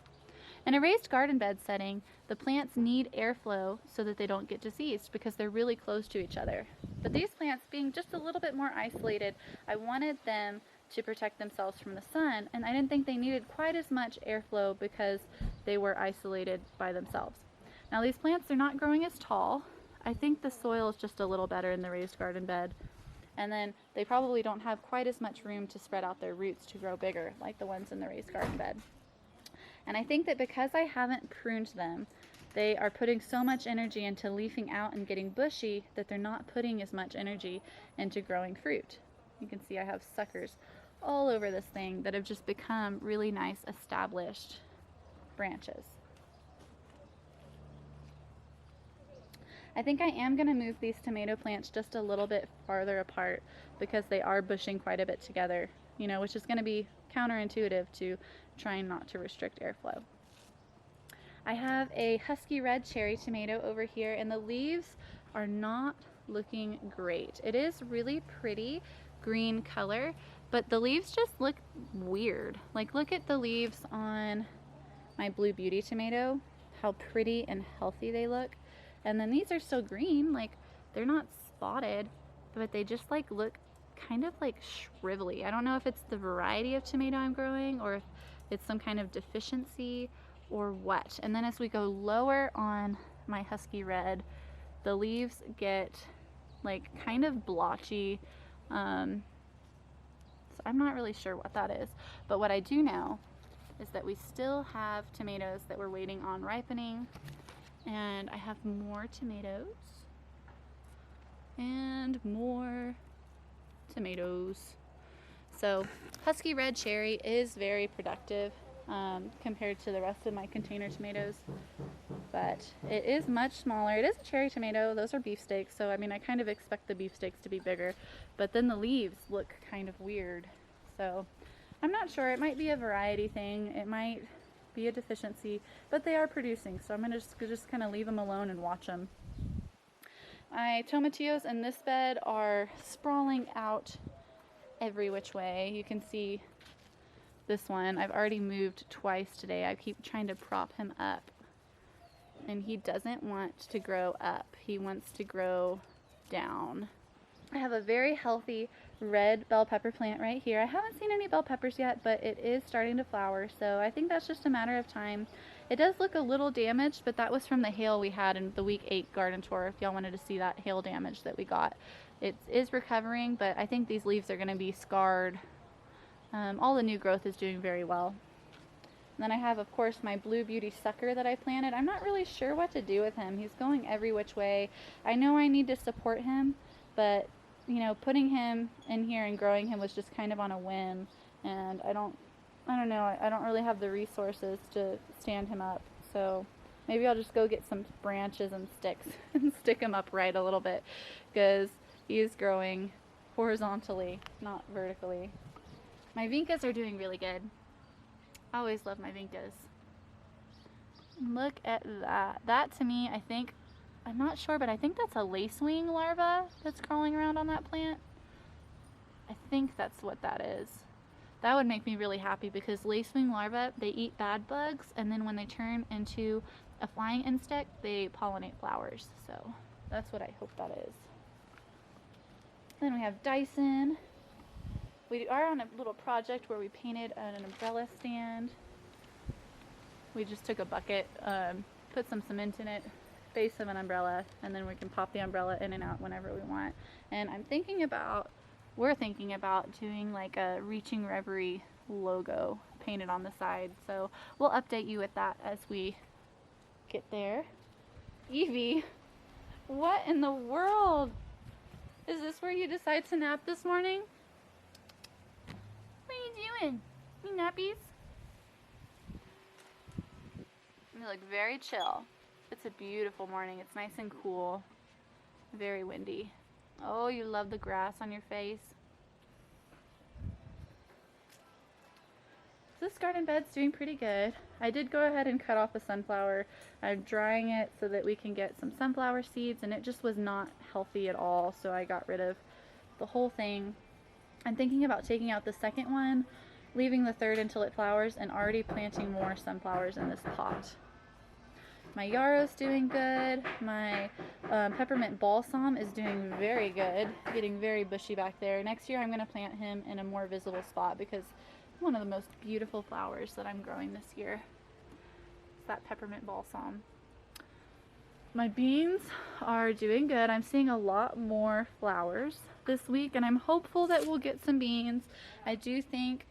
In a raised garden bed setting, the plants need airflow so that they don't get diseased because they're really close to each other. But these plants, being just a little bit more isolated, I wanted them to protect themselves from the sun, and I didn't think they needed quite as much airflow because they were isolated by themselves. Now these plants are not growing as tall. I think the soil is just a little better in the raised garden bed. And then they probably don't have quite as much room to spread out their roots to grow bigger like the ones in the raised garden bed. And I think that because I haven't pruned them, they are putting so much energy into leafing out and getting bushy that they're not putting as much energy into growing fruit. You can see I have suckers all over this thing that have just become really nice established branches. I think I am going to move these tomato plants just a little bit farther apart because they are bushing quite a bit together, which is going to be counterintuitive to trying not to restrict airflow. I have a husky red cherry tomato over here, and the leaves are not looking great. It is really pretty green color, but the leaves just look weird. Like, look at the leaves on my Blue Beauty tomato, how pretty and healthy they look. And then these are still green, like they're not spotted, but they just like look kind of like shrivelly. I don't know if it's the variety of tomato I'm growing or if it's some kind of deficiency or what. And then as we go lower on my husky red, the leaves get like kind of blotchy. So I'm not really sure what that is, but what I do know is that we still have tomatoes that we're waiting on ripening. And I have more tomatoes. And more tomatoes. So Husky Red Cherry is very productive compared to the rest of my container tomatoes, but it is much smaller. It is a cherry tomato. Those are beefsteaks, so I mean I kind of expect the beefsteaks to be bigger, but then the leaves look kind of weird. So I'm not sure. It might be a variety thing. It might be a deficiency, but they are producing, so I'm gonna just kind of leave them alone and watch them. My tomatillos in this bed are sprawling out every which way. You can see this one. I've already moved twice today. I keep trying to prop him up, and he doesn't want to grow up. He wants to grow down. I have a very healthy red bell pepper plant right here. I haven't seen any bell peppers yet, but it is starting to flower, so I think that's just a matter of time. It does look a little damaged, but that was from the hail we had in the week 8 garden tour, if y'all wanted to see that hail damage that we got. It is recovering, but I think these leaves are going to be scarred. All the new growth is doing very well. And then I have, of course, my Blue Beauty sucker that I planted. I'm not really sure what to do with him. He's going every which way. I know I need to support him, but you know, putting him in here and growing him was just kind of on a whim, and I don't know, I don't really have the resources to stand him up, so maybe I'll just go get some branches and sticks and stick him upright a little bit, because he is growing horizontally, not vertically. My vincas are doing really good. I always love my vincas. Look at that. That to me, I think, I'm not sure, but I think that's a lacewing larva that's crawling around on that plant. I think that's what that is. That would make me really happy, because lacewing larvae, they eat bad bugs, and then when they turn into a flying insect, they pollinate flowers. So that's what I hope that is. Then we have Dyson. We are on a little project where we painted an umbrella stand. We just took a bucket, put some cement in it, base of an umbrella, and then we can pop the umbrella in and out whenever we want. And we're thinking about doing like a Reachin Reverie logo painted on the side. So we'll update you with that as we get there. Evie, what in the world? Is this where you decide to nap this morning? What are you doing? You nappies? You look very chill. It's a beautiful morning. It's nice and cool. Very windy. Oh, you love the grass on your face. This garden bed's doing pretty good. I did go ahead and cut off a sunflower. I'm drying it so that we can get some sunflower seeds, and it just was not healthy at all, so I got rid of the whole thing. I'm thinking about taking out the second one, leaving the third until it flowers, and already planting more sunflowers in this pot. My yarrow's doing good. My peppermint balsam is doing very good, getting very bushy back there. Next year I'm going to plant him in a more visible spot, because one of the most beautiful flowers that I'm growing this year is that peppermint balsam. My beans are doing good. I'm seeing a lot more flowers this week, and I'm hopeful that we'll get some beans. I do think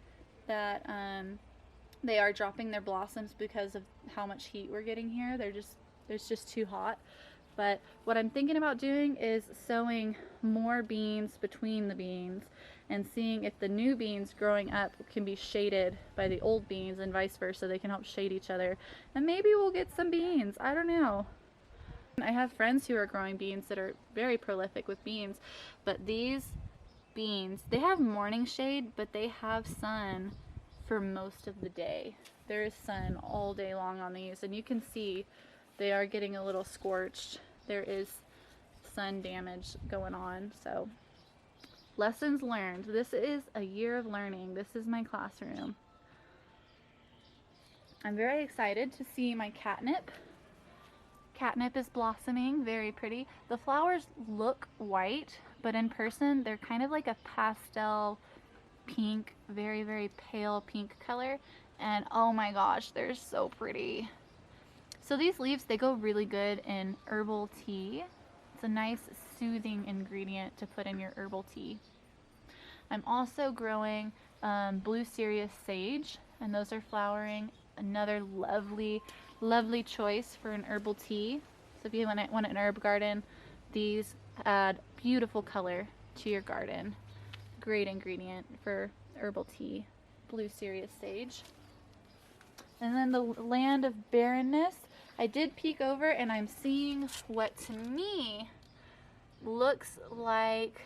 that they are dropping their blossoms because of how much heat we're getting here. It's just too hot. But what I'm thinking about doing is sowing more beans between the beans and seeing if the new beans growing up can be shaded by the old beans and vice versa. They can help shade each other, and maybe we'll get some beans. I don't know. I have friends who are growing beans that are very prolific with beans, but these beans, they have morning shade, but they have sun for most of the day. There is sun all day long on these, and you can see they are getting a little scorched. There is sun damage going on. So lessons learned. This is a year of learning. This is my classroom. I'm very excited to see my catnip. Catnip is blossoming, very pretty. The flowers look white, but in person they're kind of like a pastel pink, very, very pale pink color. And oh my gosh, they're so pretty. So these leaves, they go really good in herbal tea. It's a nice soothing ingredient to put in your herbal tea. I'm also growing blue Sirius sage, and those are flowering. Another lovely, lovely choice for an herbal tea. So if you want an herb garden, these add beautiful color to your garden. Great ingredient for herbal tea. Blue Sirius sage. And then the land of barrenness. I did peek over and I'm seeing what to me looks like,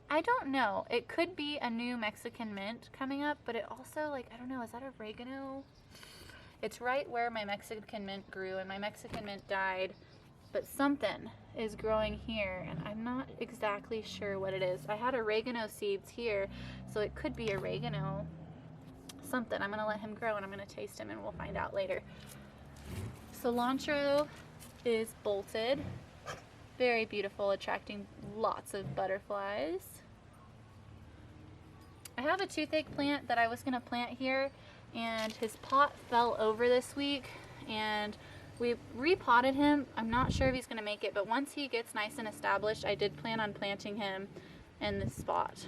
I don't know, it could be a new Mexican mint coming up, but it also, like, I don't know, is that oregano? It's right where my Mexican mint grew, and my Mexican mint died, but something is growing here and I'm not exactly sure what it is. I had oregano seeds here, so it could be oregano something. I'm gonna let him grow and I'm gonna taste him and we'll find out later. Cilantro is bolted, very beautiful, attracting lots of butterflies. I have a toothache plant that I was gonna plant here, and his pot fell over this week and we repotted him. I'm not sure if he's gonna make it, but once he gets nice and established, I did plan on planting him in this spot.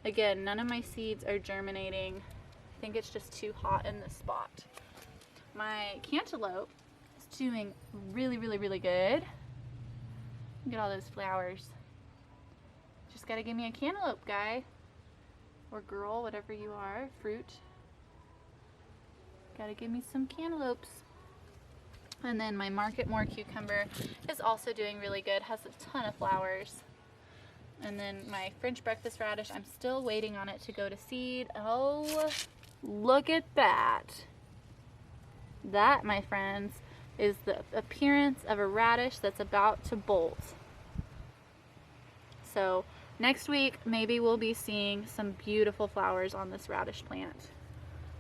Again, none of my seeds are germinating. I think it's just too hot in this spot. My cantaloupe is doing really, really, really good. Look at all those flowers. Just gotta give me a cantaloupe, guy. Or girl, whatever you are, fruit. Gotta give me some cantaloupes. And then my Market More cucumber is also doing really good, has a ton of flowers. And then my French breakfast radish, I'm still waiting on it to go to seed. Oh, look at that. That, my friends, is the appearance of a radish that's about to bolt. So next week, maybe we'll be seeing some beautiful flowers on this radish plant.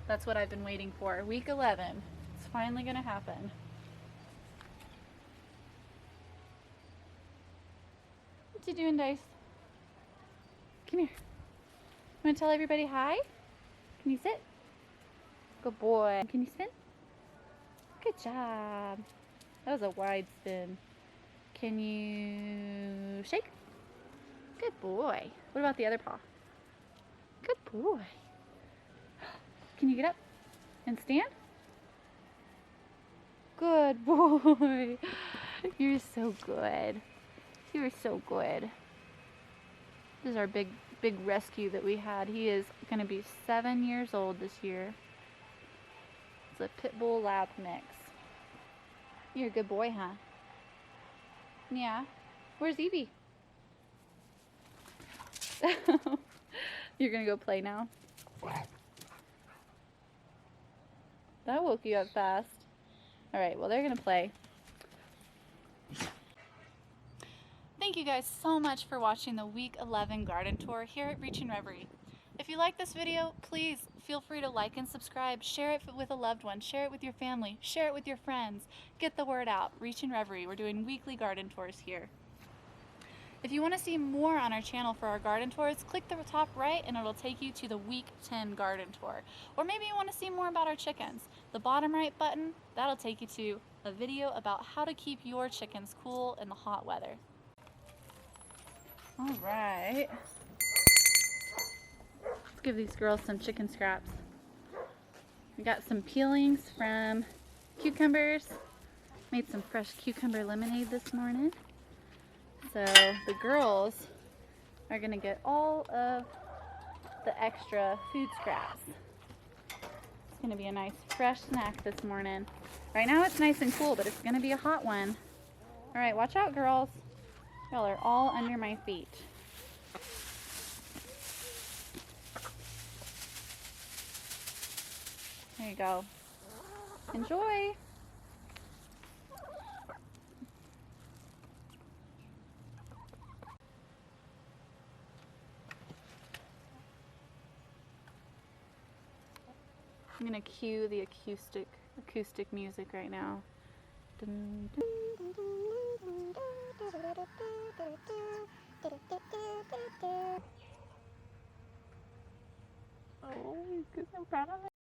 That's what I've been waiting for. Week 11. It's finally gonna happen. What you doing, Dice? Come here. Want to tell everybody hi? Can you sit? Good boy. Can you spin? Good job. That was a wide spin. Can you shake? Good boy. What about the other paw? Good boy. Can you get up and stand? Good boy. You're so good. You're so good. This is our big rescue that we had. He is going to be 7 years old this year. It's a pit bull lab mix. You're a good boy, huh? Yeah. Where's Evie? You're going to go play now? That woke you up fast. Alright, well, they're going to play. Thank you guys so much for watching the week 11 garden tour here at Reachin Reverie. If you like this video, please feel free to like and subscribe, share it with a loved one, share it with your family, share it with your friends. Get the word out. Reachin Reverie. We're doing weekly garden tours here. If you want to see more on our channel for our garden tours, click the top right and it'll take you to the week 10 garden tour. Or maybe you want to see more about our chickens. The bottom right button, that'll take you to a video about how to keep your chickens cool in the hot weather. All right. Let's give these girls some chicken scraps. We got some peelings from cucumbers. Made some fresh cucumber lemonade this morning. So the girls are gonna get all of the extra food scraps. It's gonna be a nice fresh snack this morning. Right now it's nice and cool, but it's gonna be a hot one. All right, watch out, girls. Y'all are all under my feet. There you go. Enjoy. I'm gonna cue the acoustic music right now. Dun, dun, dun, dun, dun, dun. Oh, he's so proud of it.